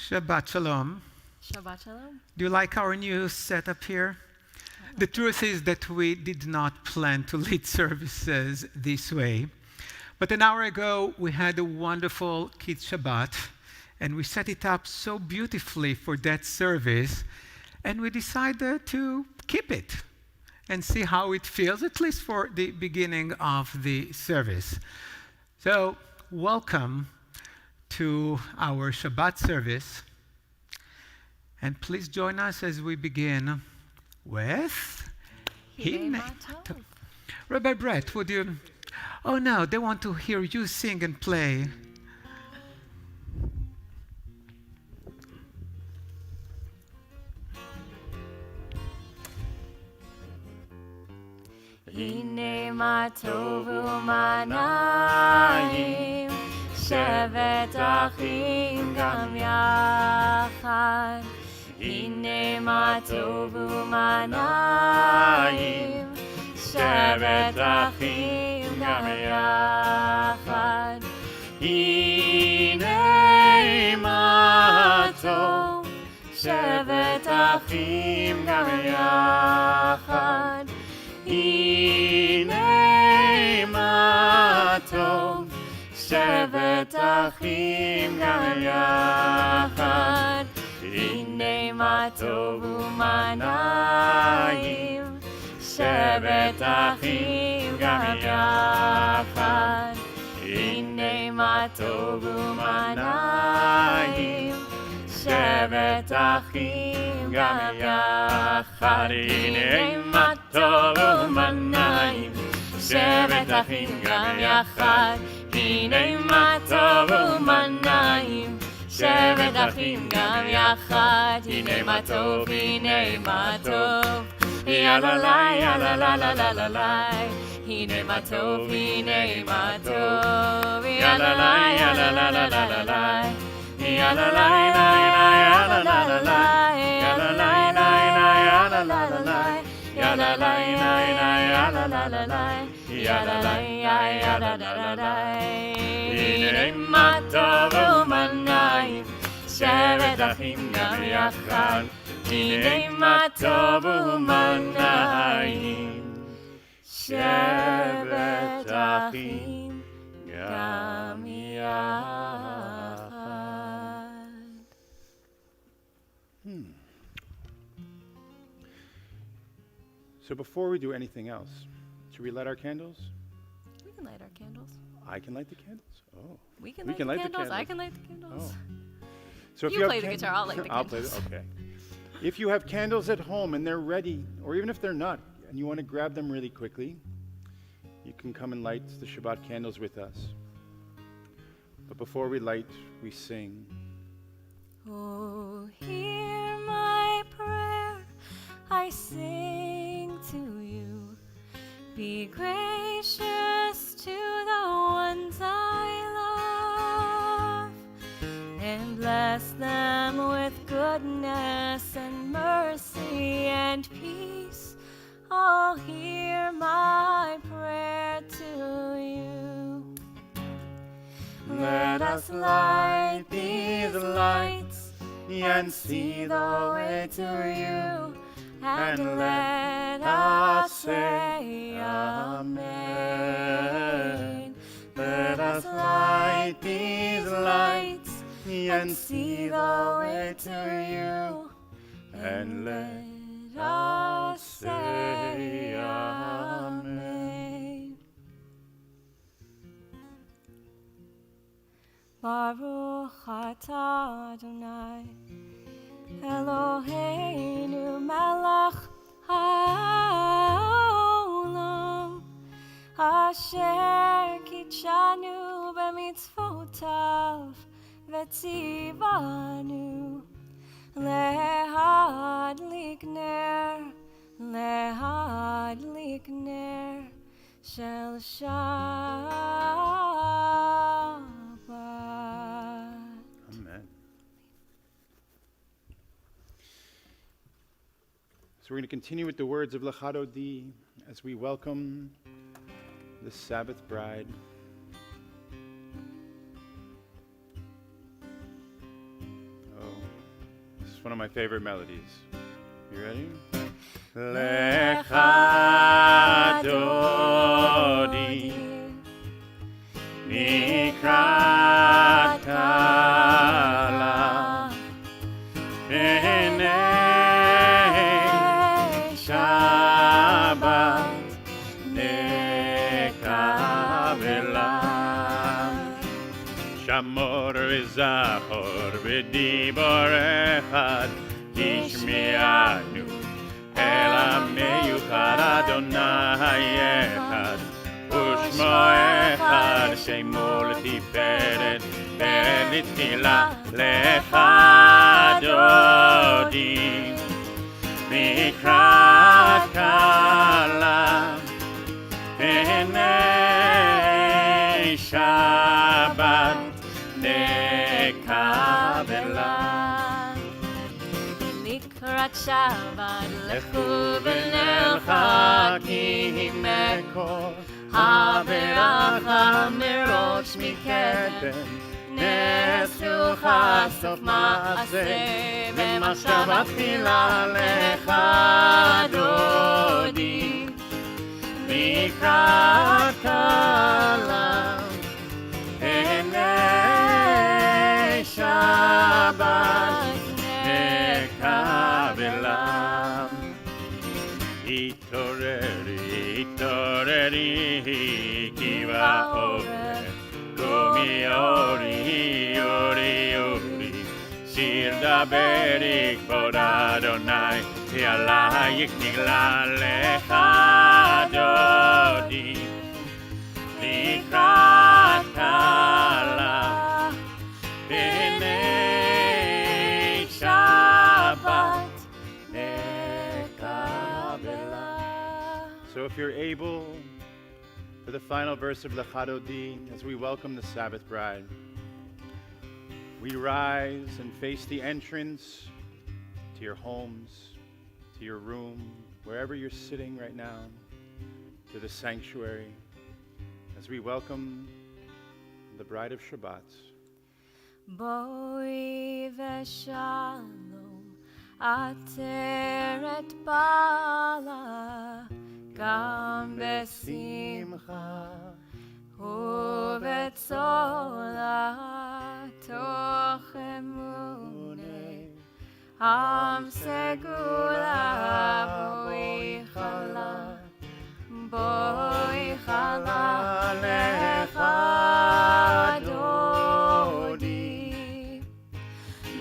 Shabbat Shalom. Shabbat Shalom. Do you like our new setup here? The truth is that we did not plan to lead services this way. But an hour ago, we had a wonderful Kids Shabbat, and we set it up so beautifully for that service, and we decided to keep it and see how it feels, at least for the beginning of the service. So, welcome to our Shabbat service. And please join us as we begin with Hinei Matov. Rabbi Brett, would you? Oh no, they want to hear you sing and play. Hinei Matov u'manayim, shevet achim gam yachad. Hinei Matov u'manayim, shevet achim gam yachad. Hinei Matov, shevet achim gam yachad. Hinei Matov, shevet achim gam yachad. Hinei Matov u'manayim, shevet achim gam yachad. Hinei Matov u'manayim, shevet achim gam yachad. Hinei Matov u'manayim, shevet achim gam yachad. Hinei Matov u'manayim, shevet achim gam yachad. Hinei Matov, Hinei Matov, yalalai, yalalalalai. Hinei Matov, Hinei Matov, yalalai, yalalalalai. Yalalai, lai, lai, yalalalai. Yalalai, lai, lai, yalalalai. Yalalai, lai, lai, yalalalai. Yalalai, lai, yalalalai. Hinei Matov u'manayim, shevet achim gam yachad. Hinei Matov u'manayim, shevet achim gam yachad. So before we do anything else, should we light our candles? We can light our candles. I can light the candles? Oh. We can We light can the light the candles. I candles. can light the candles. Oh. So if You have play the guitar, I'll light the I'll play candles. okay. If you have candles at home and they're ready, or even if they're not, and you want to grab them really quickly, you can come and light the Shabbat candles with us. But before we light, we sing. Oh, hear my prayer, I sing to you. Be gracious to the ones I love, and bless them with goodness and mercy and peace. Oh, hear my prayer to you. Let us light these lights and see the way to you, and let us say Amen. Let us light these lights and see the way to you, and let us say Amen. Baruch atah Adonai, Eloheinu melech haolam, asher kitshanu b'mitzvotav v'tzivanu lehadlik ner shel Shabbat. Amen. So we're going to continue with the words of Lachadodi as we welcome the Sabbath bride. Oh. one of my favorite melodies. You ready? Lecha Dodi Mikrat Kala B'nei Shabbat Nekabela Shamor v'zachor v'dibor echad Tishmi'anu El המיוחד אדוני אחד ושמו אחד שמו לתפארת פארת לתחילה לך דודי מקראת קלה בני שבת נקבלה לקראת שבת לכו ונלכה כי מקור הברכה מראש מקדם נסו סוף מעשה במחשבה תחילה לך דודי לקראת קלה הנה שבת נקבלה התעוררי כי בעורר קומי אורי אורי אורי שיר דברי כבוד אדוני כי עלייך נגלה לך דודי לקראת קלה בני שבת נקבלה. So if you're able, for the final verse of Lecha Dodi, as we welcome the Sabbath bride, we rise and face the entrance to your homes, to your room, wherever you're sitting right now, to the sanctuary, as we welcome the bride of Shabbat. בואי ושלום עטרת בעלה גם בשמחה ובצולה תוך אמוני עם סגולה בואי חלה לך דודי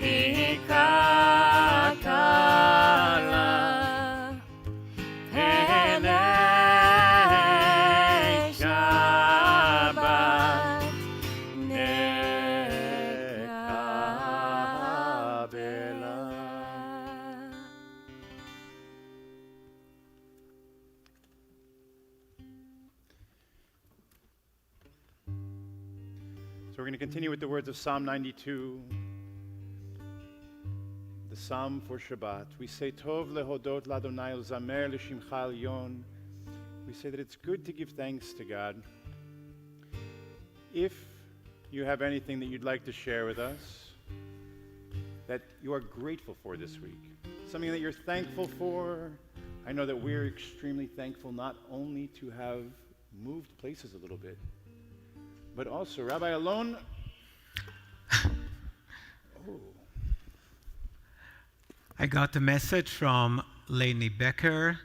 לקראת קלה הנה שבת נקבלה. So we're going to continue with the words of Psalm 92, the Psalm for Shabbat. We say, Tov lehodot l'Adonai l'zamer l'shimcha elyon. We say that it's good to give thanks to God. If you have anything that you'd like to share with us that you are grateful for this week, something that you're thankful for, I know that we're extremely thankful not only to have moved places a little bit, but also, Rabbi Alon, I got a message from Lainey Becker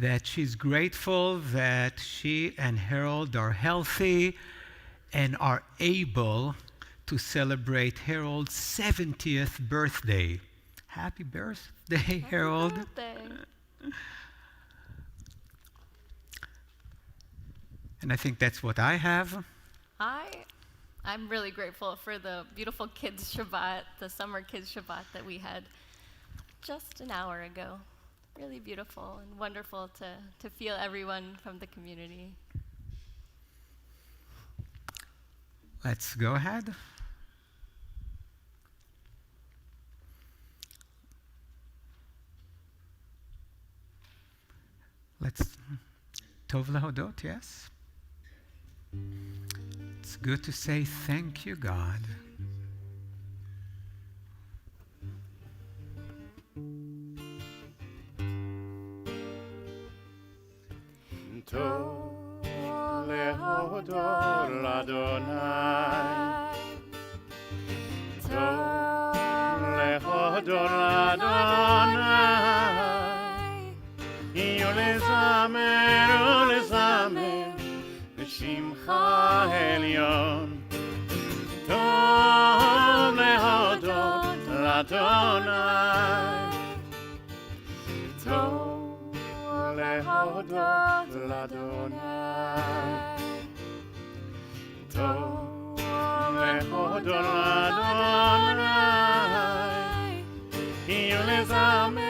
that she's grateful that she and Harold are healthy and are able to celebrate Harold's 70th birthday. Happy birthday, Harold. And I think that's what I have. I'm really grateful for the beautiful kids Shabbat, the summer kids Shabbat that we had just an hour ago. Really beautiful and wonderful to feel everyone from the community. Let's go ahead. Let's Tov Lahodot, yes? It's good to say thank you, God. טוב להודות לאדוני. טוב להודות לאדוני. ולזמר לשמך עליון. טוב להודות לאדוני. טוב להודות לאדוני. טוב להודות לאדוני. ולזמר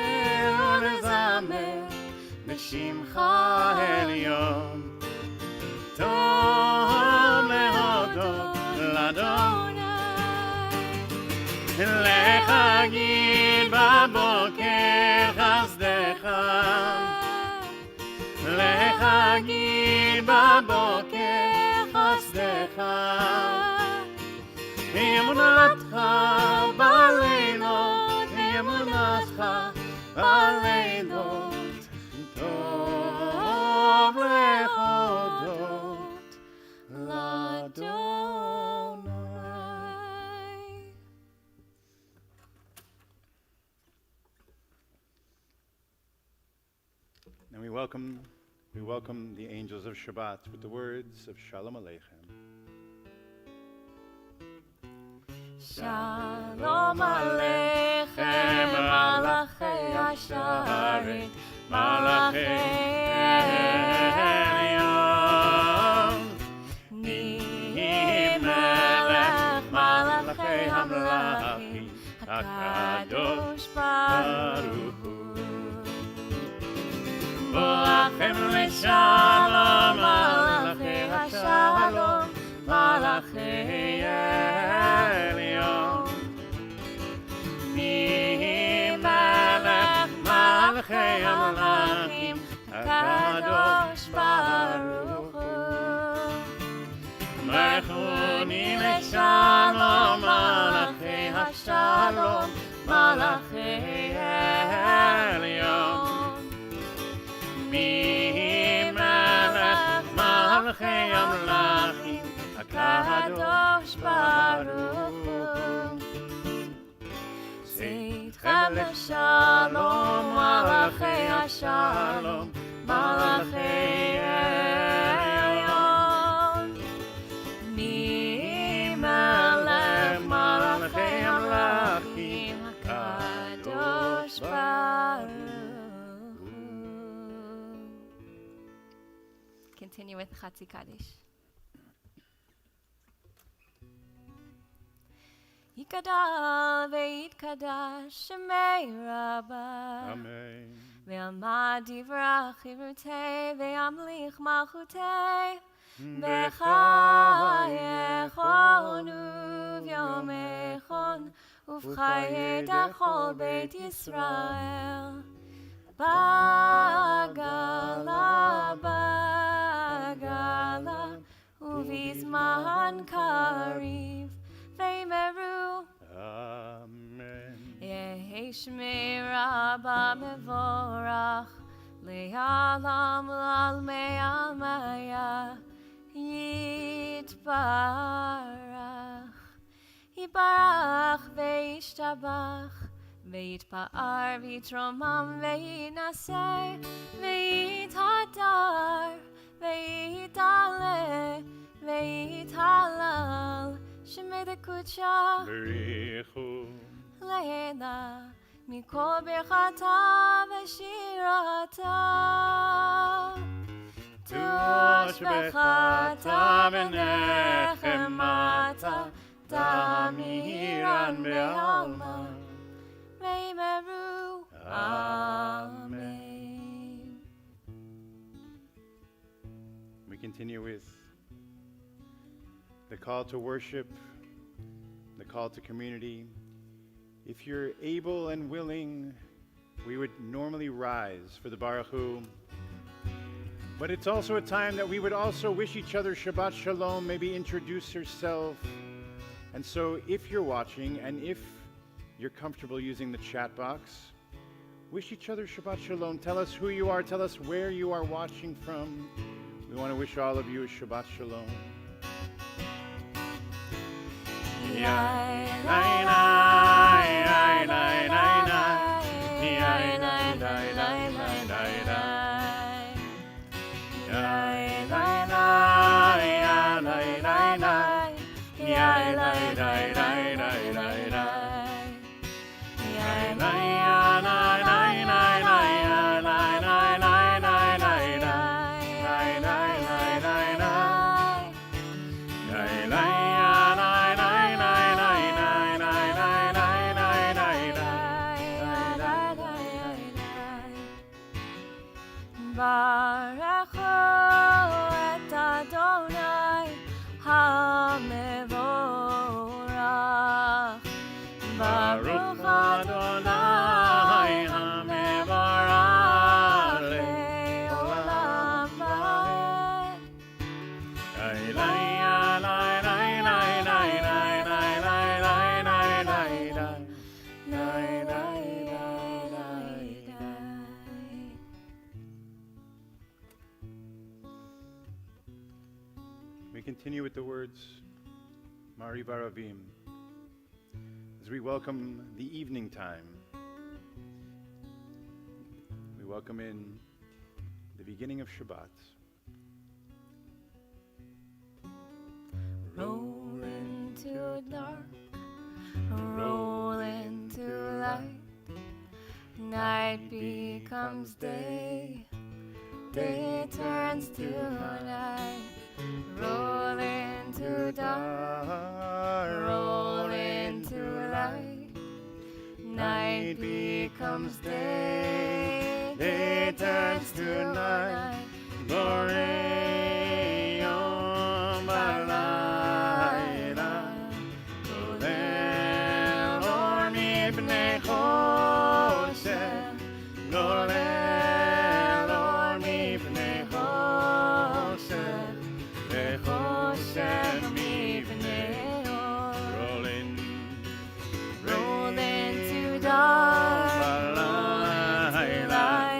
לשמך עליון. טוב להודות לאדוני. להגיד בבוקר חסדך. להגיד בבוקר חסדך. אמונתך בלילות, אמונתך בלילות. טוב להודות לאדוני. And we welcome the angels of Shabbat with the words of Shalom Aleichem. Shalom Aleichem, Malachei Asharet, Malachei Elyon. Ni Melech, Malachei Hamlachim, HaKadosh Baruch Hu. Boachem leShalom, Malachei HaShalom, Malachei Elyon. Ni Melech, Malachei Hamlachim, HaKadosh Baruch Hu. Mechuni leShalom, Malachei HaShalom, Malachei Elyon. Mi Melech Malachei Hamlachim, HaKadosh Baruch Hu. Seitchem leShalom, Malachei HaShalom, Malachei Elyon. Mi Melech Malachei Hamlachim, HaKadosh Baruch Hu. Continue with Chatzi Kaddish. Yikadal ve'yitkadash shemei Rabbah. Amen. Ve'amad divrach chirutei ve'amlich malchutei. B'chayechon uvyomechon uvchaye dachol beit Yisrael. Bagala, bagala, uvizman kariv, veimeru. Amen. Yehi shmei Rabba mevorach, le'alam lalmei almaya, yitbarach. Yibarach ve'ishtabach, ויתפאר ויתרומם וינשא ויתהדר ויתעלה ויתהלל שמי דקודשה בריחו ליהנה מכל ברכתה ושירתה. תוש בחתה ונחמתה תמירן בעלמה. Amen. We continue with the call to worship, the call to community. If you're able and willing, we would normally rise for the Baruch Hu. But it's also a time that we would also wish each other Shabbat Shalom, maybe introduce yourself. And so if you're watching and if you're comfortable using the chat box, Wish each other Shabbat Shalom. Tell us who you are. Tell us where you are watching from. We want to wish all of you a Shabbat Shalom. We continue with the words, Mari Varavim, as we welcome the evening time. We welcome in the beginning of Shabbat. Roll into dark, roll into light. Night becomes day, day turns to night. Roll into dark, roll into light. Night becomes day, day turns to night. Glory on balayla, golel or mipnei choshen, golel or mipnei choshen, vechoshen mipnei or. Roll into dark, light.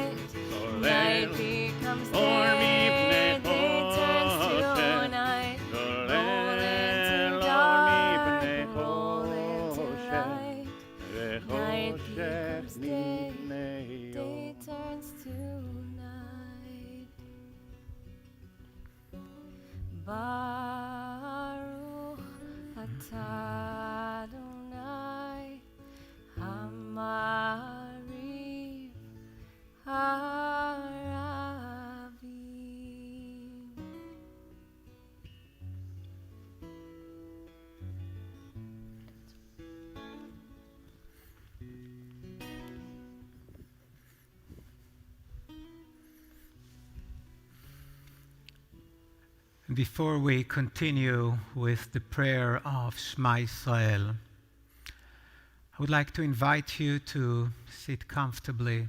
Night becomes day, day turns to night. Roll into dark, roll into light. Night becomes day, day turns to night. Baruch atah Adonai, Hamariv Haravim. Before we continue with the prayer of Shema Israel, I would like to invite you to sit comfortably.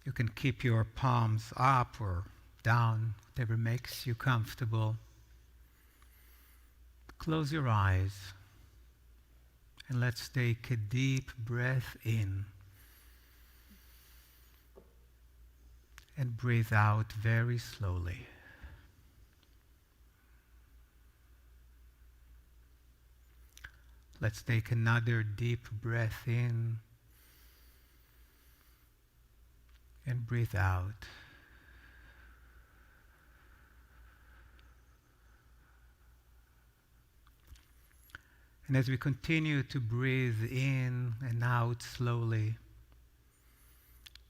You can keep your palms up or down, whatever makes you comfortable. Close your eyes and let's take a deep breath in and breathe out very slowly. Let's take another deep breath in and breathe out. And as we continue to breathe in and out slowly,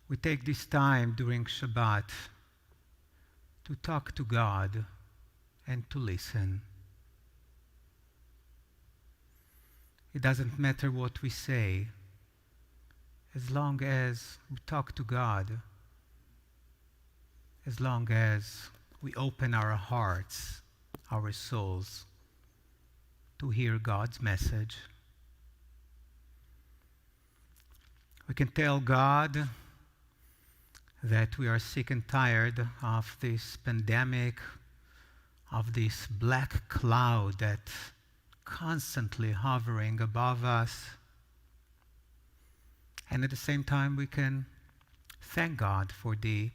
we take this time during Shabbat to talk to God and to listen. It doesn't matter what we say, as long as we talk to God, as long as we open our hearts, our souls, to hear God's message. We can tell God that we are sick and tired of this pandemic, of this black cloud that constantly hovering above us. And at the same time, we can thank God for the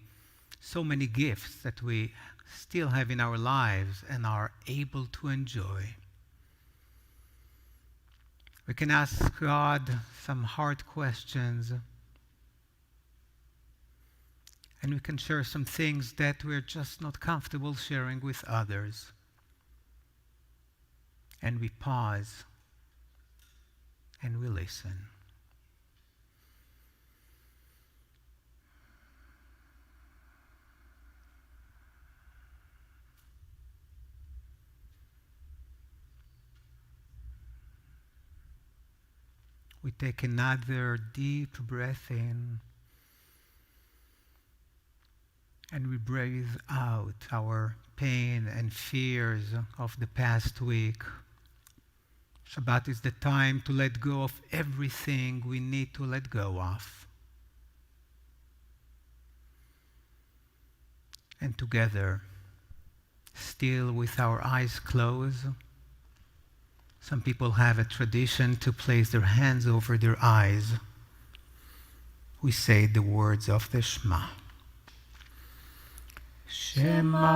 so many gifts that we still have in our lives and are able to enjoy. We can ask God some hard questions, and we can share some things that we're just not comfortable sharing with others. And we pause and we listen. We take another deep breath in, and we breathe out our pain and fears of the past week. Shabbat is the time to let go of everything we need to let go of. And together, still with our eyes closed, some people have a tradition to place their hands over their eyes. We say the words of the Shema. Shema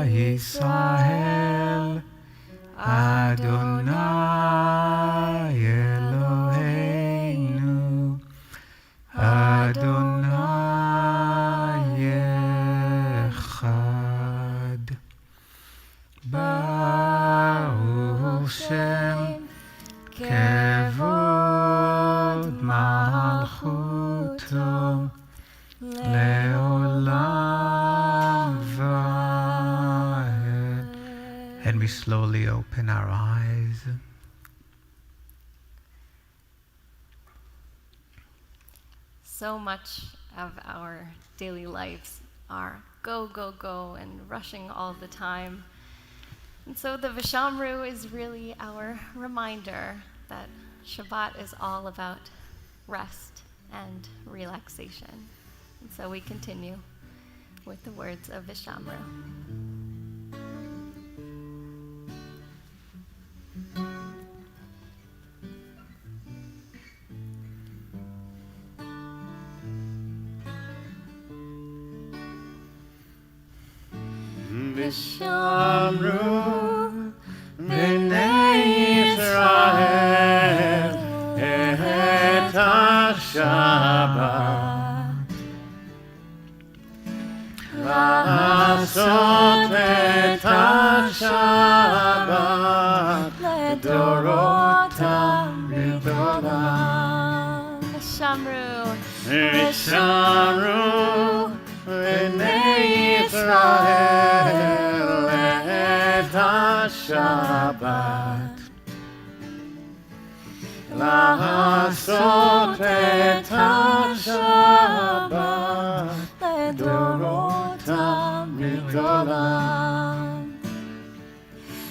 Yisrael, Adonai Eloheinu, Adonai Echad. Baruch Shem Kevod Malchuto Leolam Vaed. And we slowly open our eyes. So much of our daily lives are go, go, go and rushing all the time. And so the Vishamru is really our reminder that Shabbat is all about rest and relaxation. And so we continue with the words of Vishamru. Vishamru b'nei Yisrael et ha-Shabbat la'asot et ha-Shabbat לדורותם בגדולה. Vishamru b'nei Yisrael et ha-Shabbat לעשות את השבת לדורותם לגדולם.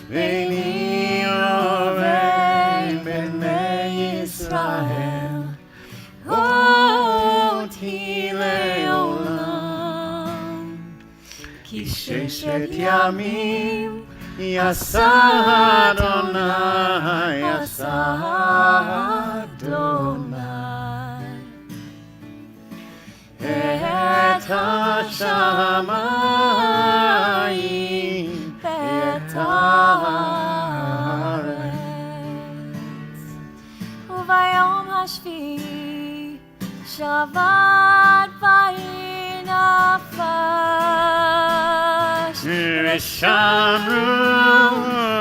ביני ובין בני ישראל אותי לעולם. כי ששת ימים יעשה אדוני, יעשה אדוני את השמיים ואת הארץ. וביום השביעי שבת ויהי נפש. ושמרו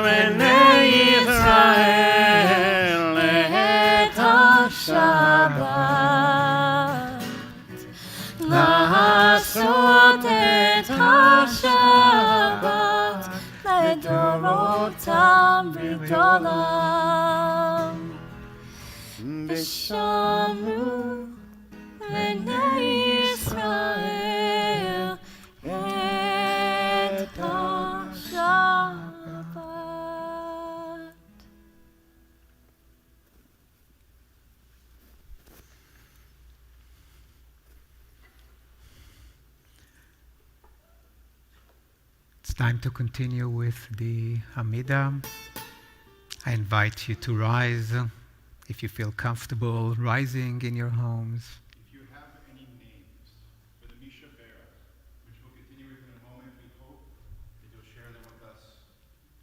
בני ישראל את השבת לעשות את השבת לדורותם בגדולם. ושמרו בני ישראל את השבת. It's time to continue with the Amidah. I invite you to rise if you feel comfortable rising in your homes. If you have any names for the Mishabera, which we'll continue with in a moment, we hope that you'll share them with us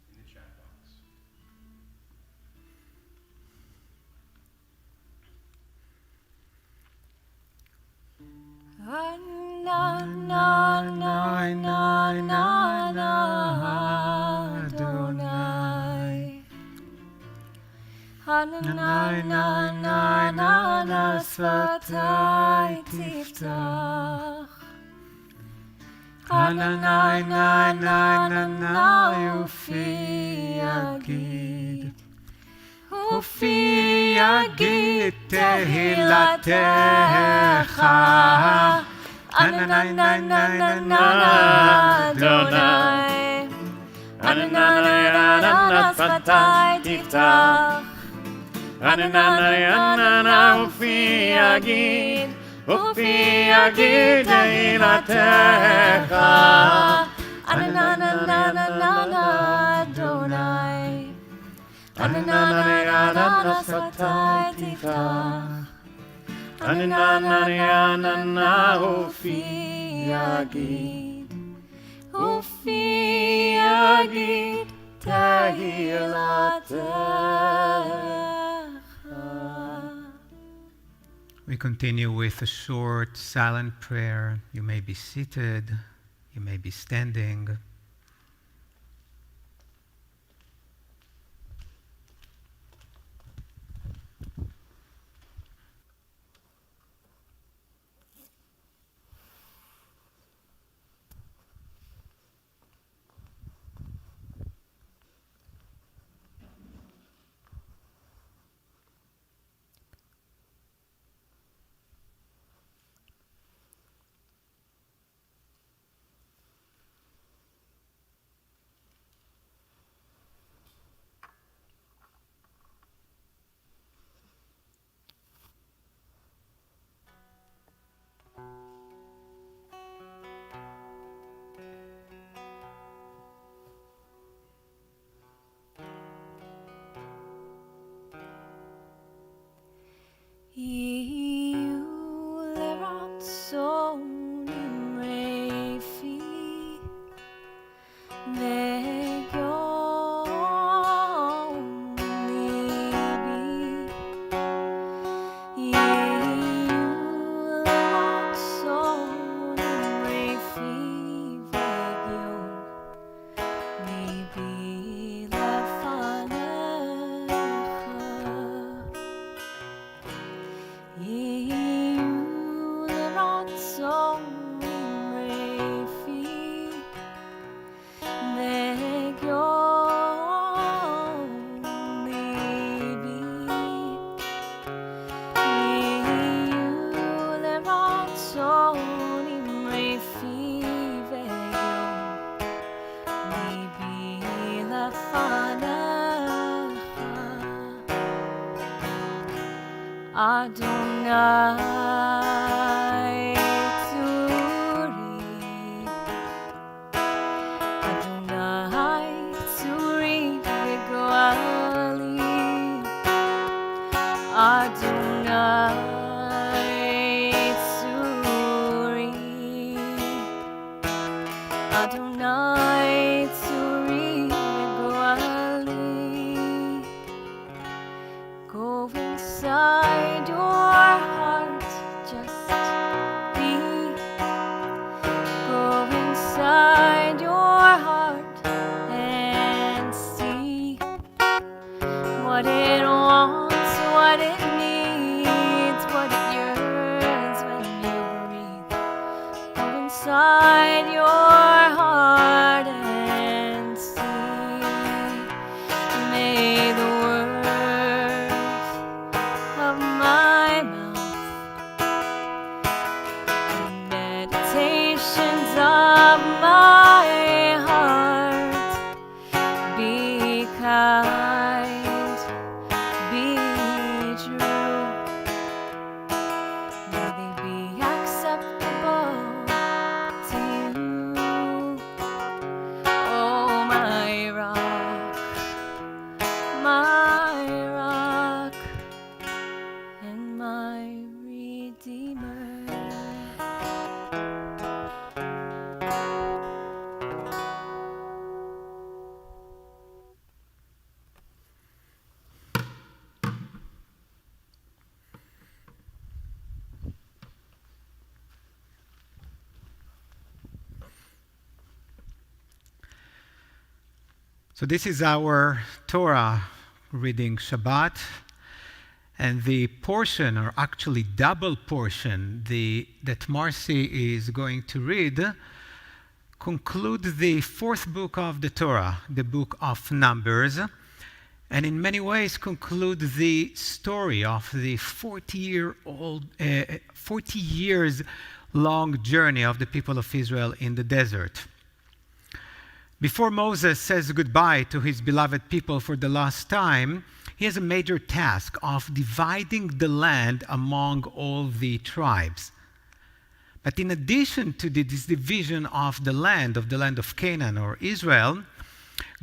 in the chat box. Adonai. Hananai na na na na sfatai tiftach. Hananai na na na na ufi yagid. Ufi yagid tehilatecha. Ananai na na na na Adonai. Ananai na na na sfatai tiftach. Ananai na na ufi yagid. Ufi yagid tehilatecha. Ananai na na na na Adonai. Ananai na na na sfatai tiftach. Ananai na na ufi yagid. Ufi yagid tehilatecha. We continue with a short silent prayer. You may be seated, you may be standing. Adonai Tzuri, Adonai Tzuri v'goali, Adonai Tzuri, Adonai Tzuri v'goali. Go inside your heart, just be. Go inside your heart and see what it wants, what it needs, what it yearns when you breathe. Go inside your heart and see. May the words of my mouth and meditations of my heart be kind, be true. May they be acceptable to you. Oh, my rock, So this is our Torah reading Shabbat, and the portion, or actually double portion, that Marcy is going to read, concludes the fourth book of the Torah, the book of Numbers, and in many ways concludes the story of the 40 years long journey of the people of Israel in the desert. Before Moses says goodbye to his beloved people for the last time, he has a major task of dividing the land among all the tribes. But in addition to this division of the land of Canaan or Israel,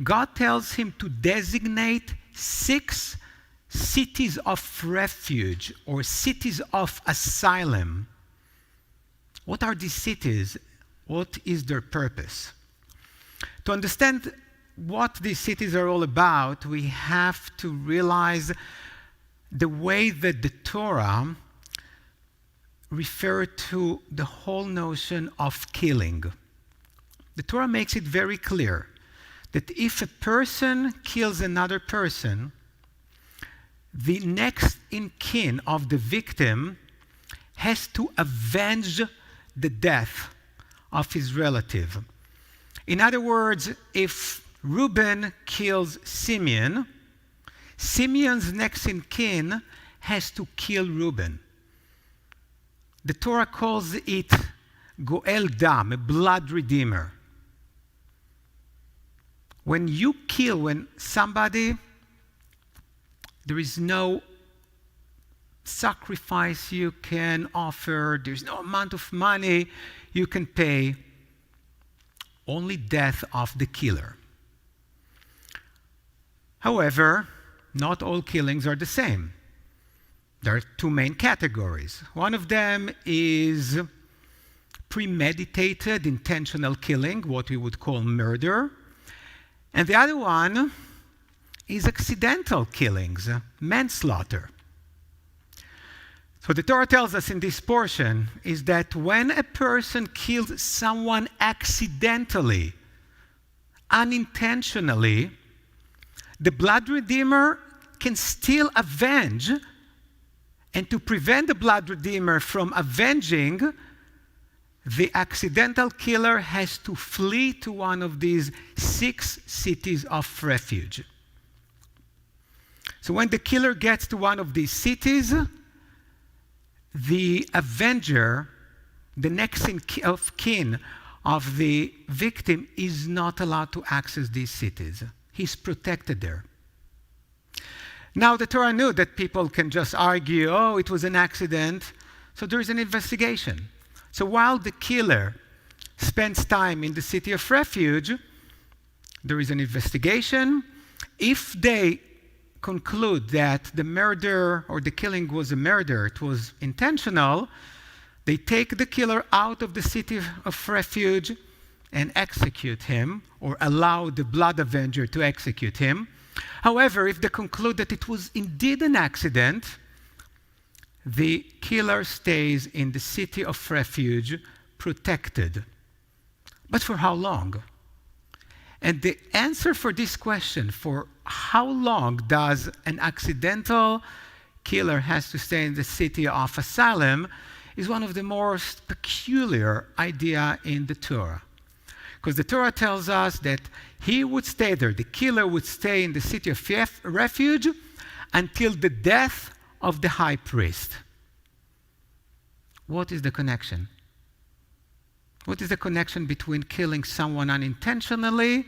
God tells him to designate 6 cities of refuge or cities of asylum. What are these cities? What is their purpose? To understand what these cities are all about, we have to realize the way that the Torah refers to the whole notion of killing. The Torah makes it very clear that if a person kills another person, the next in kin of the victim has to avenge the death of his relative. In other words, if Reuben kills Simeon, Simeon's next in kin has to kill Reuben. The Torah calls it Goel Dam, a blood redeemer. When you kill, when somebody, there is no sacrifice you can offer, there's no amount of money you can pay, only death of the killer. However, not all killings are the same. There are 2 main categories. One of them is premeditated, intentional killing, what we would call murder. And the other one is accidental killings, manslaughter. So the Torah tells us in this portion is that when a person kills someone accidentally, unintentionally, the blood redeemer can still avenge, and to prevent the blood redeemer from avenging, the accidental killer has to flee to one of these 6 cities of refuge. So when the killer gets to one of these cities, the avenger, the next of kin of the victim, is not allowed to access these cities. He's protected there. Now, the Torah knew that people can just argue, oh, it was an accident, so there is an investigation. So while the killer spends time in the city of refuge, there is an investigation. If they conclude that the murder or the killing was a murder, it was intentional, they take the killer out of the city of refuge and execute him, or allow the blood avenger to execute him. However, if they conclude that it was indeed an accident, the killer stays in the city of refuge protected. But for how long? And the answer for this question, for how long does an accidental killer has to stay in the city of asylum, is one of the most peculiar idea in the Torah. Because the Torah tells us that he would stay there, the killer would stay in the city of refuge until the death of the high priest. What is the connection? What is the connection between killing someone unintentionally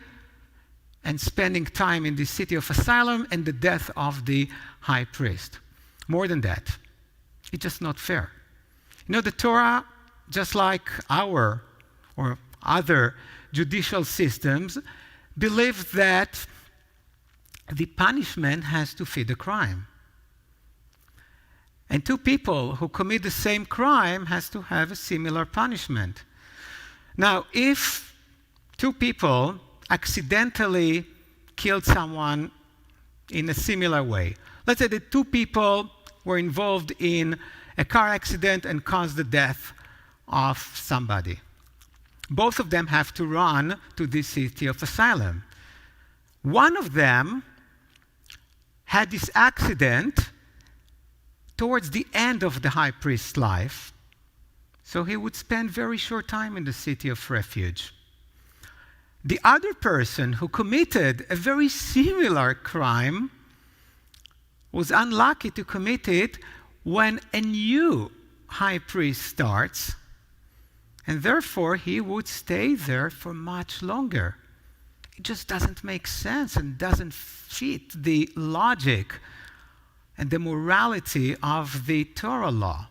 and spending time in the city of asylum and the death of the high priest? More than that, it's just not fair. You know, the Torah, just like our or other judicial systems, believe that the punishment has to fit the crime. And 2 people who commit the same crime has to have a similar punishment. Now, if 2 people accidentally killed someone in a similar way, let's say that 2 people were involved in a car accident and caused the death of somebody. Both of them have to run to this city of asylum. One of them had this accident towards the end of the high priest's life, so he would spend very short time in the city of refuge. The other person who committed a very similar crime was unlucky to commit it when a new high priest starts, and therefore he would stay there for much longer. It just doesn't make sense and doesn't fit the logic and the morality of the Torah law.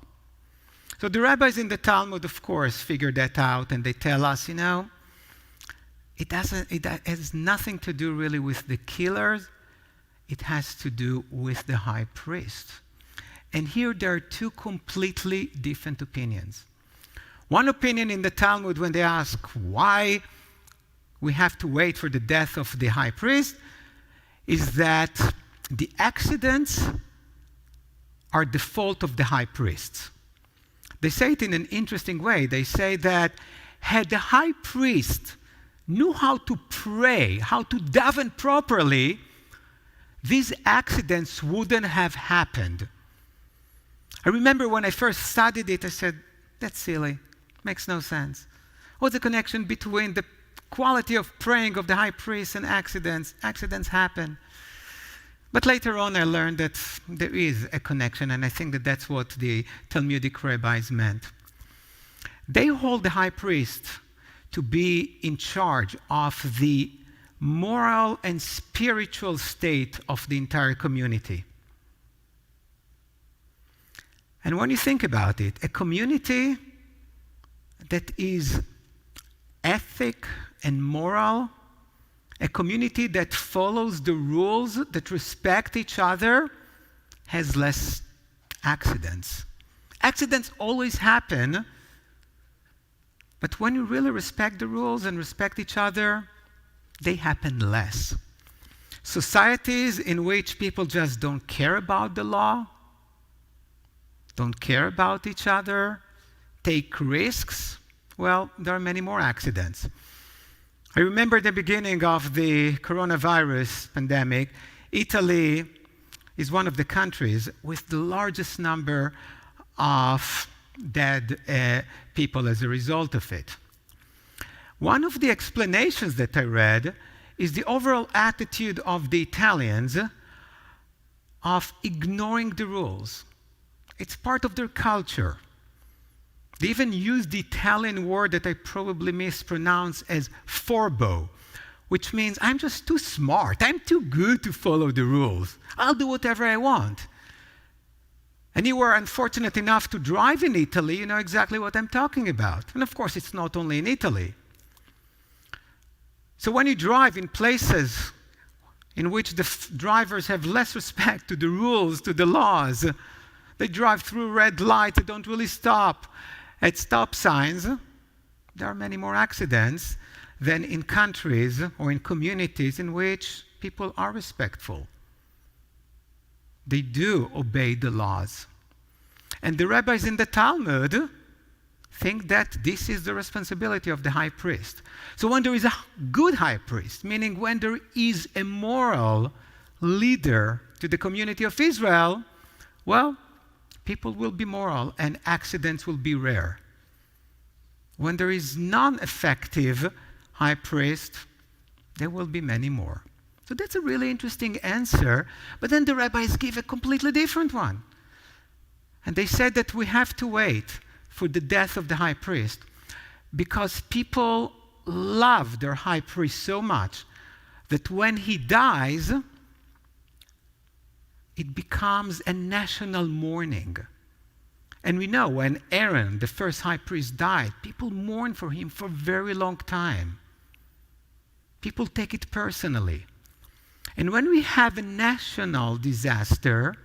So the rabbis in the Talmud, of course, figured that out, and they tell us, it has nothing to do really with the killers. It has to do with the high priest. And here there are two completely different opinions. One opinion in the Talmud, when they ask why we have to wait for the death of the high priest, is that the accidents are the fault of the high priest. They say it in an interesting way. They say that had the high priest knew how to pray, how to daven properly, these accidents wouldn't have happened. I remember when I first studied it, I said, that's silly, makes no sense. What's the connection between the quality of praying of the high priest and accidents? Accidents happen. But later on I learned that there is a connection, and I think that that's what the Talmudic rabbis meant. They hold the high priest to be in charge of the moral and spiritual state of the entire community. And when you think about it, a community that is ethic and moral, a community that follows the rules, that respect each other, has less accidents. Accidents always happen, but when you really respect the rules and respect each other, they happen less. Societies in which people just don't care about the law, don't care about each other, take risks, well, there are many more accidents. I remember the beginning of the coronavirus pandemic. Italy is one of the countries with the largest number of dead people as a result of it. One of the explanations that I read is the overall attitude of the Italians of ignoring the rules. It's part of their culture. They even use the Italian word that I probably mispronounce as forbo, which means I'm just too smart. I'm too good to follow the rules. I'll do whatever I want. And you were unfortunate enough to drive in Italy, you know exactly what I'm talking about. And of course, it's not only in Italy. So when you drive in places in which the drivers have less respect to the rules, to the laws, they drive through red lights, they don't really stop at stop signs, there are many more accidents than in countries or in communities in which people are respectful. They do obey the laws. And the rabbis in the Talmud think that this is the responsibility of the high priest. So when there is a good high priest, meaning when there is a moral leader to the community of Israel, well, people will be moral and accidents will be rare. When there is non-effective high priest, there will be many more. So that's a really interesting answer, but then the rabbis give a completely different one. And they said that we have to wait for the death of the high priest because people love their high priest so much that when he dies, it becomes a national mourning. And we know when Aaron, the first high priest, died, people mourn for him for a very long time. People take it personally. And when we have a national disaster,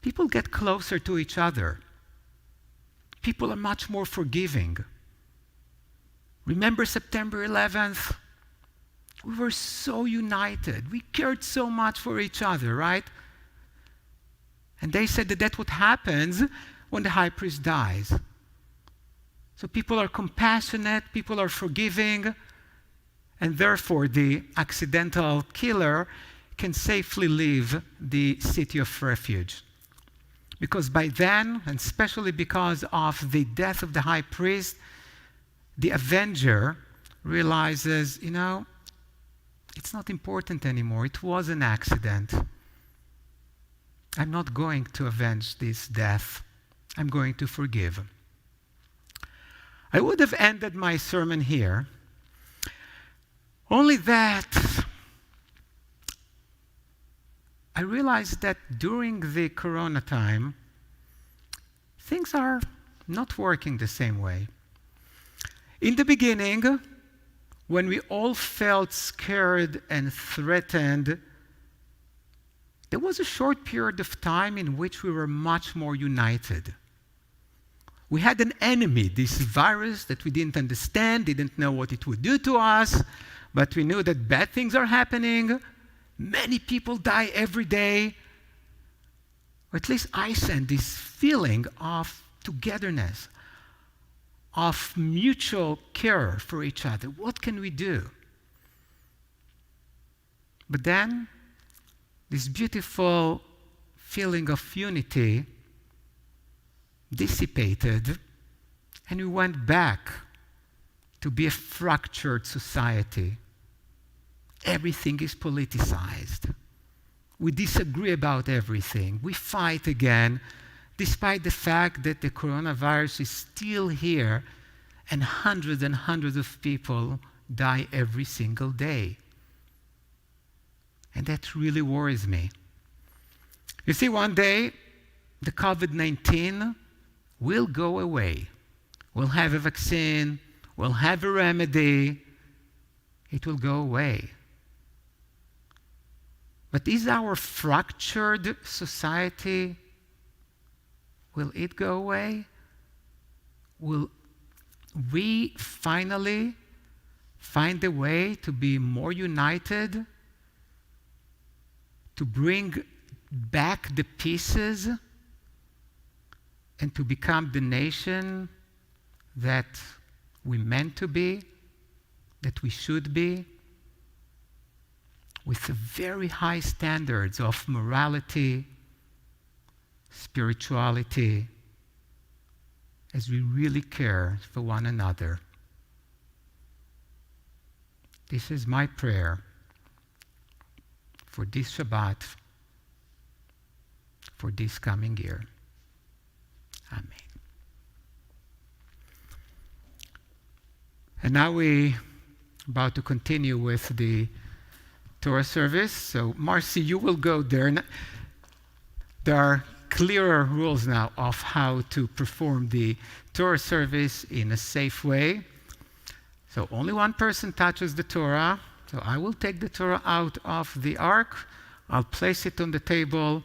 people get closer to each other. People are much more forgiving. Remember September 11th? We were so united. We cared so much for each other, right? And they said that that's what happens when the high priest dies. So people are compassionate, people are forgiving, and therefore the accidental killer can safely leave the city of refuge. Because by then, and especially because of the death of the high priest, the avenger realizes, it's not important anymore. It was an accident. I'm not going to avenge this death. I'm going to forgive. I would have ended my sermon here, only that I realized that during the Corona time, things are not working the same way. In the beginning, when we all felt scared and threatened, there was a short period of time in which we were much more united. We had an enemy, this virus that we didn't understand, didn't know what it would do to us, but we knew that bad things are happening. Many people die every day. Or at least I sense this feeling of togetherness, of mutual care for each other. What can we do? But then, this beautiful feeling of unity dissipated, and we went back to be a fractured society. Everything is politicized. We disagree about everything. We fight again, despite the fact that the coronavirus is still here and hundreds of people die every single day. And that really worries me. You see, one day, the COVID-19 will go away. We'll have a vaccine, we'll have a remedy, it will go away. But is our fractured society, will it go away? Will we finally find a way to be more united, to bring back the pieces, and to become the nation that we meant to be, that we should be, with very high standards of morality, spirituality, as we really care for one another. This is my prayer for this Shabbat, for this coming year. Amen. And now we're about to continue with the Torah service. So, Marcy, you will go there. There are clearer rules now of how to perform the Torah service in a safe way. So only one person touches the Torah. So I will take the Torah out of the ark. I'll place it on the table.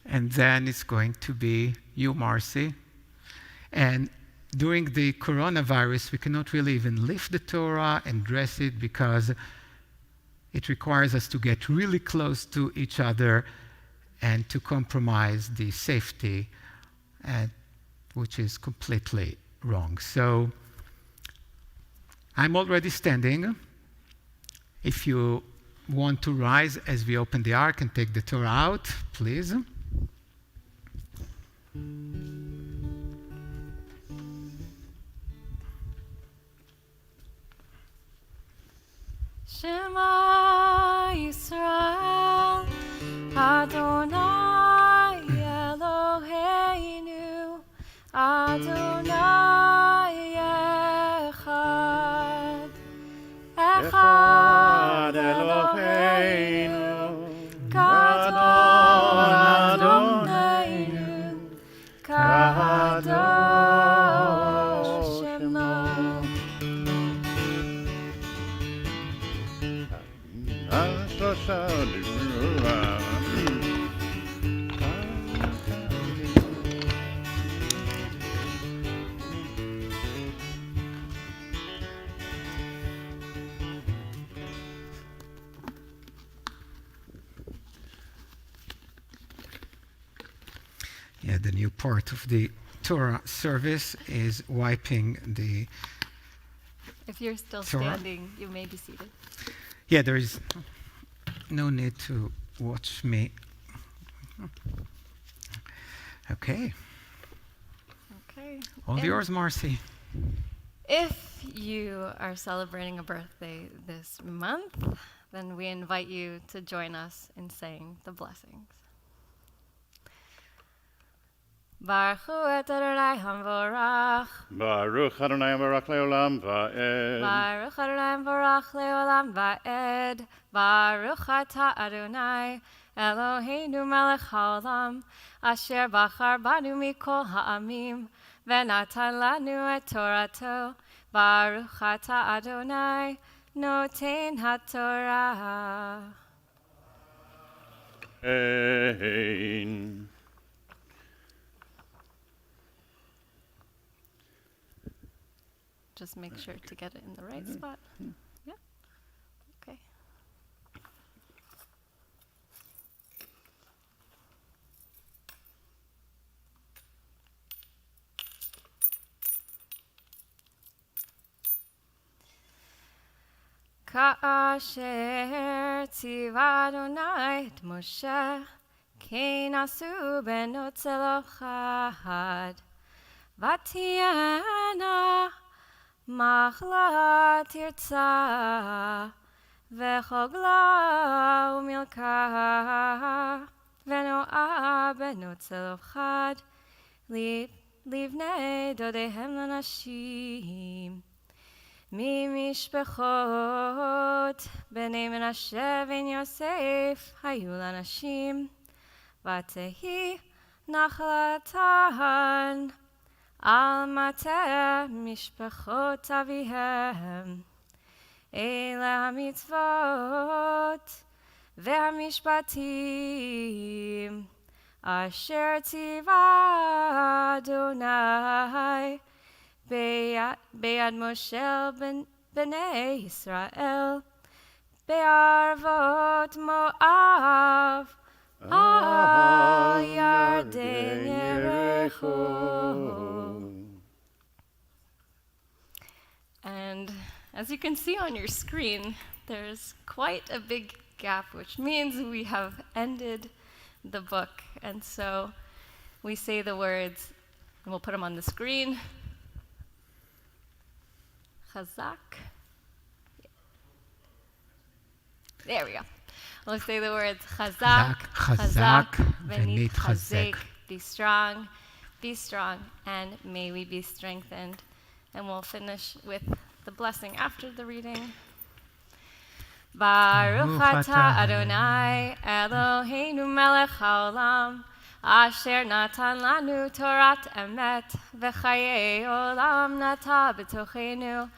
And then it's going to be you, Marcy. And during the coronavirus, we cannot really even lift the Torah and dress it because it requires us to get really close to each other and to compromise the safety, which is completely wrong. So I'm already standing. If you want to rise as we open the ark and take the Torah out, please. Shema Yisrael, Adonai Eloheinu, Adonai Echad, Echad Eloheinu, Gadol Adonai, Kadosh Shema. Yeah, the new part of the Torah service is wiping the If you're still Torah. standing, you may be seated. Yeah, there is no need to watch me. Okay, Okay. all And yours, Marcy. if you are celebrating a birthday this month, then we invite you to join us in saying the blessings. Baruch hu et Adonai hamvorach. Baruch Adonai Barak Leolam Va'ed. Baruch Adonai hamvorach leolam va'ed. Baruch ata Adonai Eloheinu melech haolam asher bachar banu mikol ha'amim v'natan lanu et Torato. Baruch ata Adonai noten haTorah. Amen. Just make sure to get it in the right spot. Yeah. Okay. Ka'asher tziva Adonai et Moshe כן עשו בנות צלופחד, ותהיינה מחלה תרצה, וחוגלה ומלכה, ונועה בנות צלופחד, לבני דודיהם לנשים. ממשפחות בני מנשה בן יוסף היו לנשים, ותהי נחלתן על מטה משפחות אביהם. אלה המצוות והמשפטים אשר ציווה אדוני ביד משה בני ישראל בערבות מואב על ירדן יריחו. And as you can see on your screen, there's quite a big gap, which means we have ended the book. And so we say the words, and we'll put them on the screen. Chazak. There we go. We'll say the words Chazak, Chazak, v'nitchazek. Be strong, and may we be strengthened. And we'll finish with the blessing after the reading. Baruch atah Adonai Eloheinu melech haolam asher natan lanu torat emet v'chayei olam nata b'tochenu.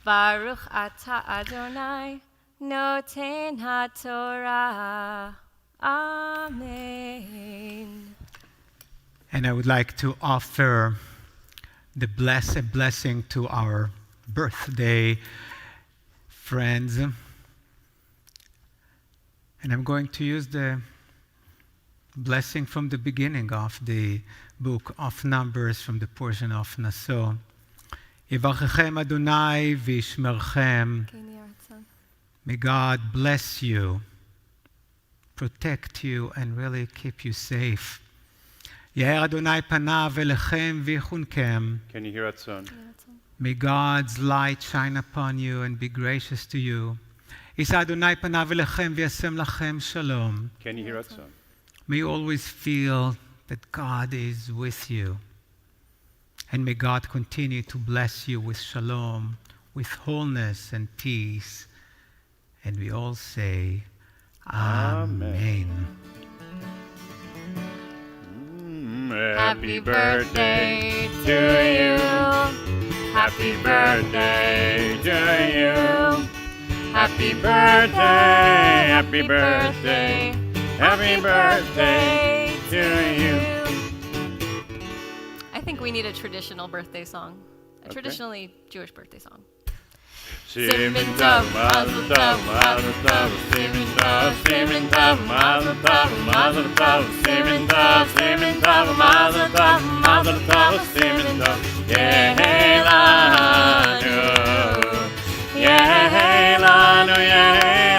Baruch atah Adonai noten haTorah. Amen. And I would like to offer the blessing to our birthday friends. And I'm going to use the blessing from the beginning of the book of Numbers, from the portion of Naso. Yivachechem Adonai v'yishmerchem. May God bless you, protect you, and really keep you safe. Yair Adonai panav elechem v'yichunkem. Can you hear it, son? May God's light shine upon you and be gracious to you. Yisa Adonai panav elechem v'yasem lachem shalom. Can you hear it, son? May you always feel that God is with you. And may God continue to bless you with shalom, with wholeness and peace. And we all say, Amen. Happy birthday to you. Happy birthday to you. Happy birthday, happy birthday, happy birthday to you. I think we need a traditional birthday song, a traditionally Jewish birthday song. Simin tov, mazel tov, mazel tov, simin tov, simin tov, mazel tov, mazel tov, simin tov, simin tov, mazel tov, mazel tov, simin tov. Yehei lanu, yehei lanu, yehei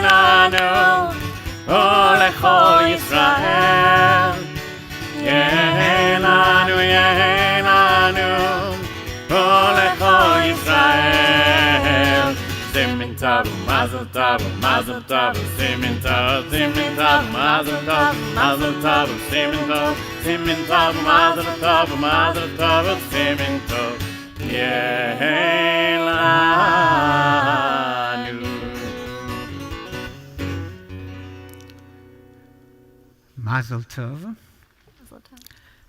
Mazel tov, simin tov, simin tov, mazel tov, mazel tov, simin tov, simin tov, mazel tov, simin tov. Yehelanu. Mazel Tov. Mazel tov.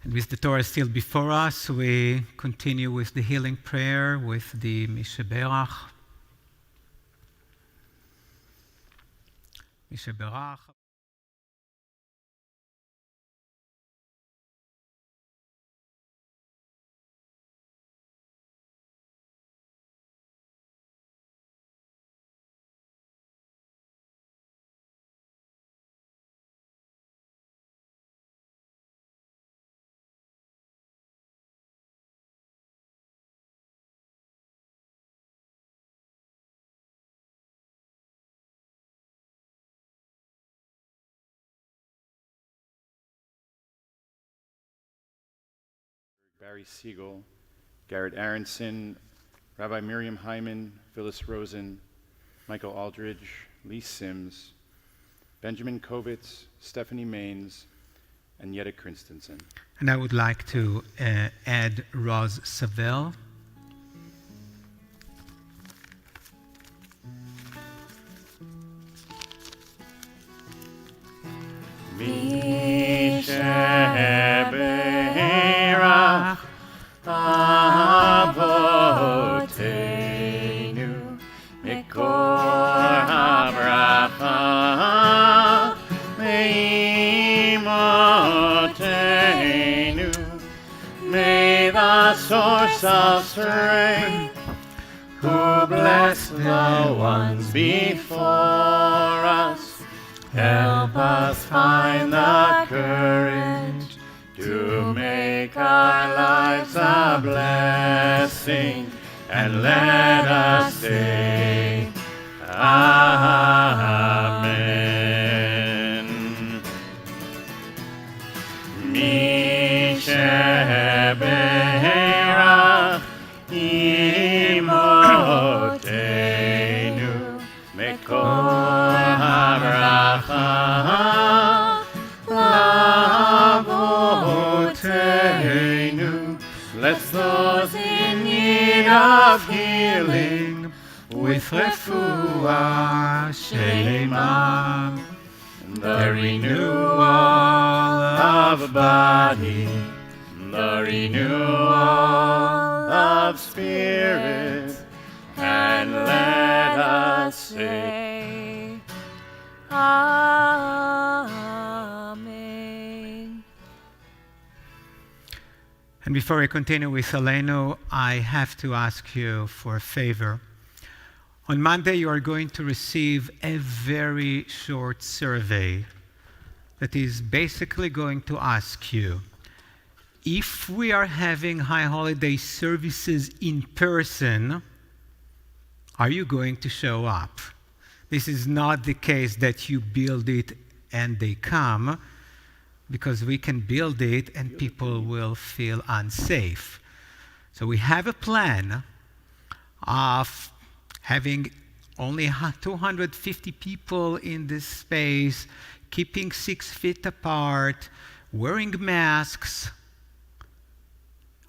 And with the Torah still before us, we continue with the healing prayer with the Mishaberach. Mishaberach. Barry Siegel, Garrett Aronson, Rabbi Miriam Hyman, Phyllis Rosen, Michael Aldridge, Lee Sims, Benjamin Kovitz, Stephanie Maines, and Yetta Christensen. And I would like to add Roz Savell. Mishaberach Avoteinu Mikor habracha Meimotenu. May the source of strength, who bless the ones before us, help us find the courage to make our lives a blessing, and let us say, Amen. Mishaberach Imotenu Mekor habracha Lavotenu. Bless those in need of healing with refuah shelema, the renewal of body, the renewal of spirit, and let us say, Amen. And before we continue with Eleno, I have to ask you for a favor. On Monday, you are going to receive a very short survey that is basically going to ask you, if we are having high holiday services in person, are you going to show up? This is not the case that you build it and they come, because we can build it and people will feel unsafe. So we have a plan of having only 250 people in this space, keeping 6 feet apart, wearing masks,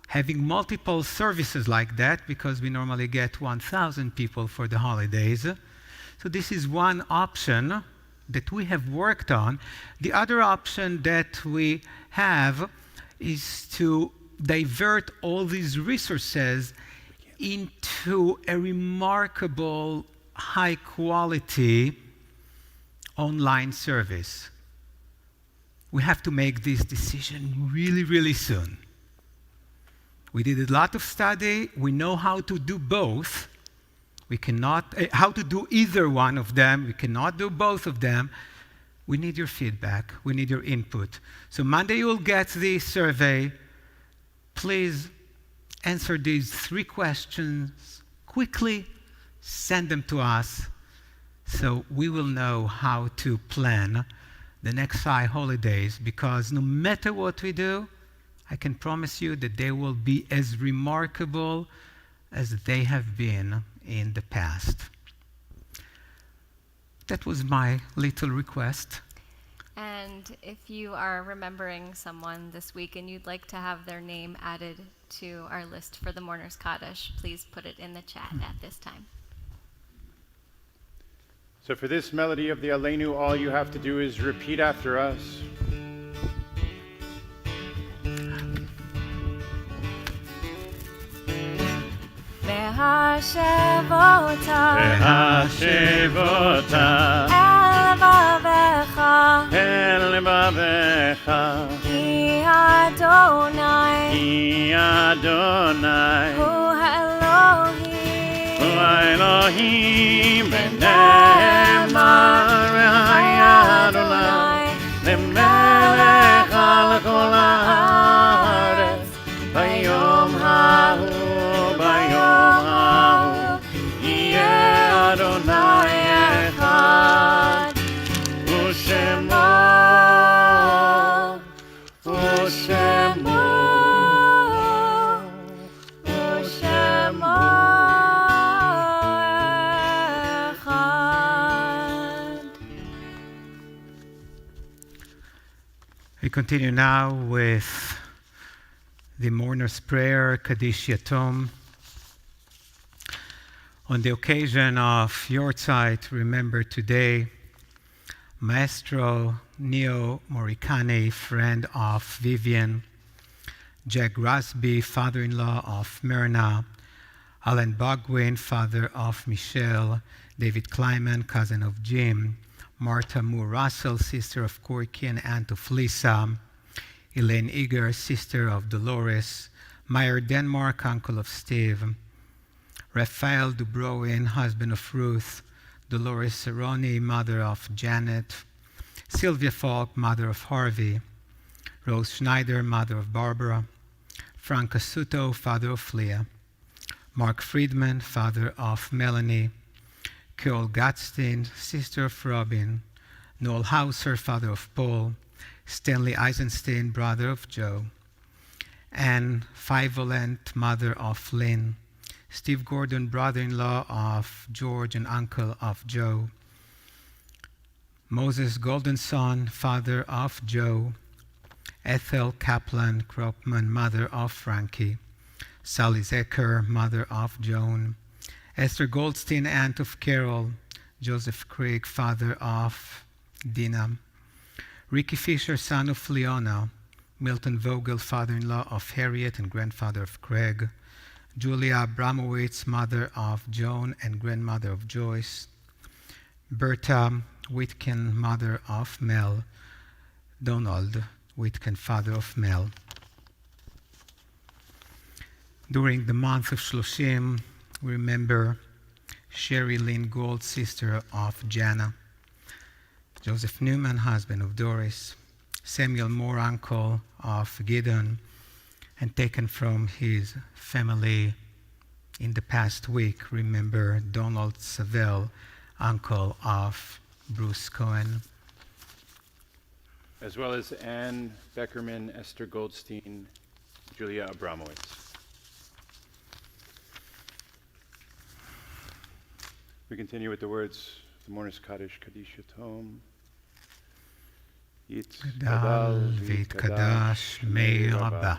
having multiple services like that, because we normally get 1,000 people for the holidays. So this is one option that we have worked on. The other option that we have is to divert all these resources into a remarkable, high-quality online service. We have to make this decision really, really soon. We did a lot of study. We know how to do both. We cannot, how to do either one of them. We cannot do both of them. We need your feedback. We need your input. So Monday you will get the survey. Please answer these 3 questions quickly. Send them to us so we will know how to plan the next high holidays, because no matter what we do, I can promise you that they will be as remarkable as they have been in the past. that was my little request. And if you are remembering someone this week and you'd like to have their name added to our list for the Mourner's Kaddish, please put it in the chat at this time. So for this melody of the Aleinu, all you have to do is repeat after us. והשב אותה אל לבביך כי אדוני הוא האלוהים ונאמר והיה אדוני למלך על כל הארץ ביום ההוא יהיה אדוני אחד ושמו We continue now with the mourner's prayer, Kaddish Yatom. On the occasion of Yortzeit, remember today Maestro Neo Morricone, friend of Vivian, Jack Rasby, father-in-law of Myrna, Alan Bogwin, father of Michelle, David Kleiman, cousin of Jim, Martha Moore Russell, sister of Corky and aunt of Lisa, Elaine Eager, sister of Dolores, Meyer Denmark, uncle of Steve, Raphael Dubrovin, husband of Ruth, Dolores Cerrone, mother of Janet, Sylvia Falk, mother of Harvey, Rose Schneider, mother of Barbara, Frank Casuto, father of Leah, Mark Friedman, father of Melanie, Carol Gatstein, sister of Robin, Noel Hauser, father of Paul, Stanley Eisenstein, brother of Joe, Anne Fivolent, mother of Lynn, Steve Gordon, brother-in-law of George and uncle of Joe, Moses Goldenson, father of Joe, Ethel Kaplan Kropman, mother of Frankie, Sally Zecker, mother of Joan, Esther Goldstein, aunt of Carol, Joseph Craig, father of Dina, Ricky Fisher, son of Leona, Milton Vogel, father-in-law of Harriet and grandfather of Craig, Julia Abramowitz, mother of Joan and grandmother of Joyce, Berta Whitkin, mother of Mel, Donald Whitkin, father of Mel. During the month of Shloshim, we remember Sherry Lynn Gold, sister of Jana, Joseph Newman, husband of Doris, Samuel Moore, uncle of Gideon, and taken from his family in the past week, remember Donald Savell, uncle of Bruce Cohen. As well as Anne Beckerman, Esther Goldstein, Julia Abramowitz. We continue with the words of the Mourner's Kaddish, Kaddish Yatom. גדל והתקדש שמי רבה,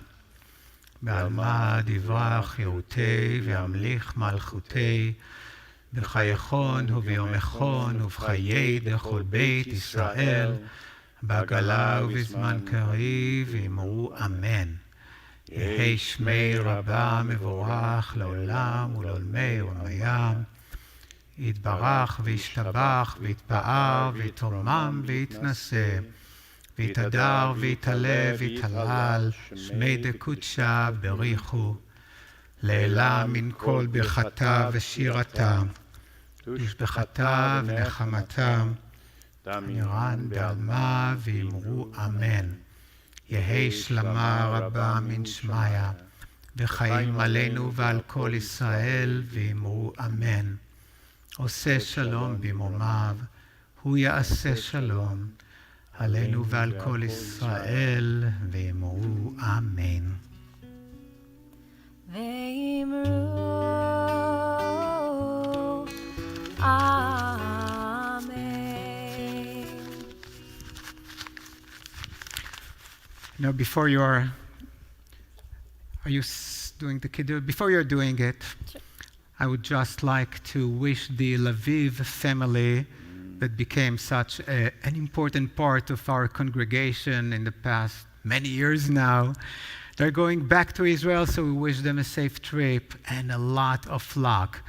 בעלמא דברה חירותי והמליך מלכותי, בחייכון וביומכון ובחיי דכל בית ישראל, בעגלה ובזמן קריב אמרו אמן. יהי שמי רבה מבורך לעולם ולעולמי עולמיים, יתברך וישתבח ויתפאר ויתרומם ויתנשא, ויתהדר ויתעלה ויתהלל, שמי דקודשה בריחו, לעילה מן כל ברכתה ושירתה, תשבחתה ונחמתה, תמירן בעלמא ואמרו אמן. יהי שלמה רבה מן שמיה, וחיים עלינו ועל כל ישראל ואמרו אמן. עושה שלום במרומיו, הוא יעשה שלום, עלינו ועל כל ישראל ואמרו אמן. ואמרו אמן. Now, before you're doing the kiddush? Before you're doing it, Sure. I would just like to wish the Lviv family that became such an important part of our congregation in the past many years now. They're going back to Israel, so we wish them a safe trip and a lot of luck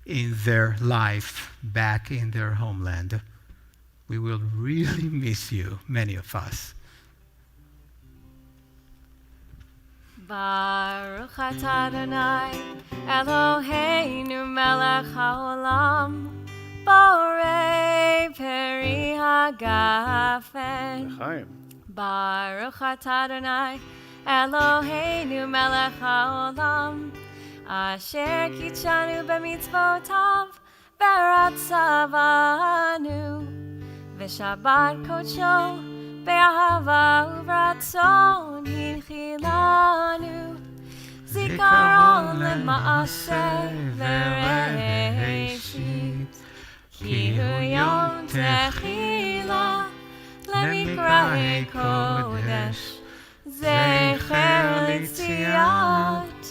in their life back in their homeland. We will really miss you, many of us. Baruch atah Adonai Eloheinu melech haolam borei peri hagafen. L'chaim. Baruch atah Adonai Eloheinu melech haolam asher kitshanu b'mitzvotav beratzavanu v'shabbat kodsho be'ahava uvratzon hinchilanu zikaron lema'aseh v'reishit ki hu yom techila lemikra'ei kodesh zecher litziat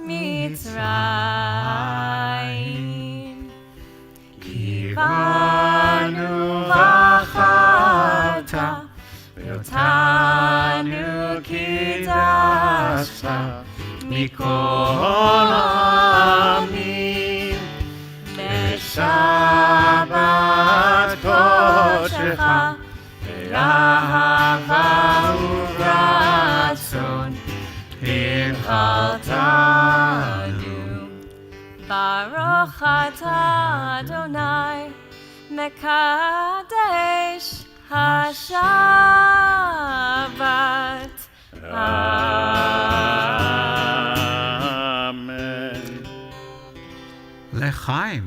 mitzrayim ki banu v'acharta Yotanu kidashta mikol ha'amim B'shabbat kodshecha be'ahava uvratzon hinchaltanu Baruch atah Adonai mekadesh HaShabbat. Amen. L'chaim.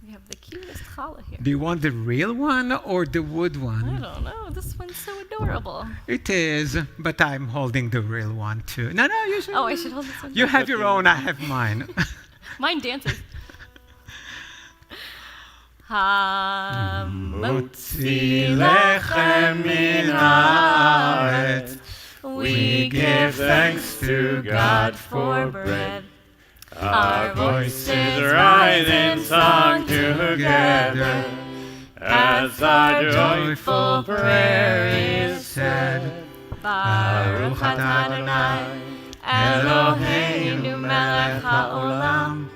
We have the cutest challah here. Do you want the real one or the wood I one? don't know. This one's so adorable. It is, but I'm holding the real one too. No, you should. Oh, I should hold this one. You have your own, I have mine. Mine dances. Hamotzi lechem min haaretz. We give thanks to God for bread. Our voices rise in song together as our joyful prayer is said. Baruch atah Adonai Eloheinu melech haolam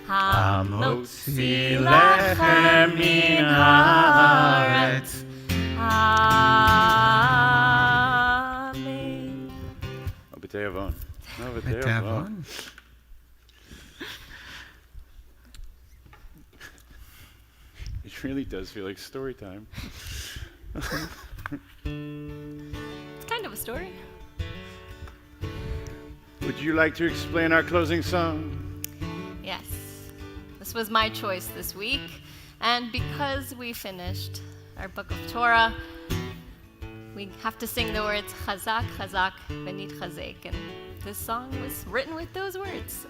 Hamotzi lechem min haaretz. Amen. B'tei avon. No, b'tei B'tei avon. avon. It really does feel like story time. It's kind of a story. Would you like to explain our closing song? Yes. This was my choice this week. And because we finished our book of Torah, we have to sing the words Chazak, Chazak, Benit Chazek. And this song was written with those words.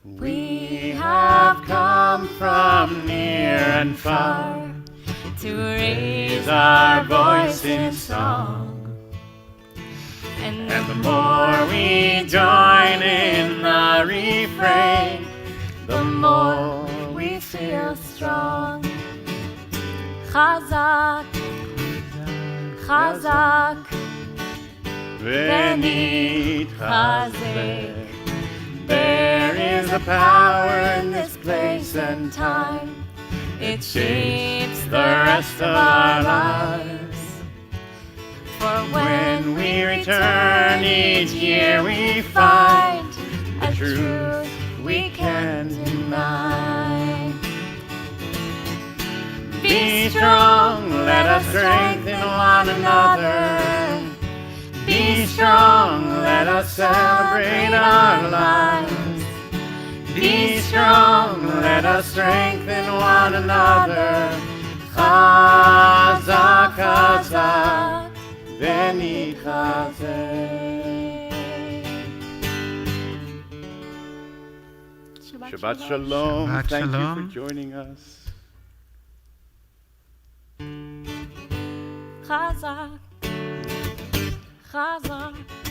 We have come from near and far to raise our voice in song. And the more we join in the refrain, the more we feel strong. Chazak, Chazak, Benit Chazek. There is a power in this place and time. It shapes the rest of our lives. For when we return each year, we find a truth we can't deny. Be strong, let us strengthen one another. Be strong, let us celebrate our lives. Be strong, let us strengthen one another. Chazak, Chazak, Benit Chazek. Shabbat Shalom. Shabbat Thank Shalom. you for joining us. Chazak, Chazak.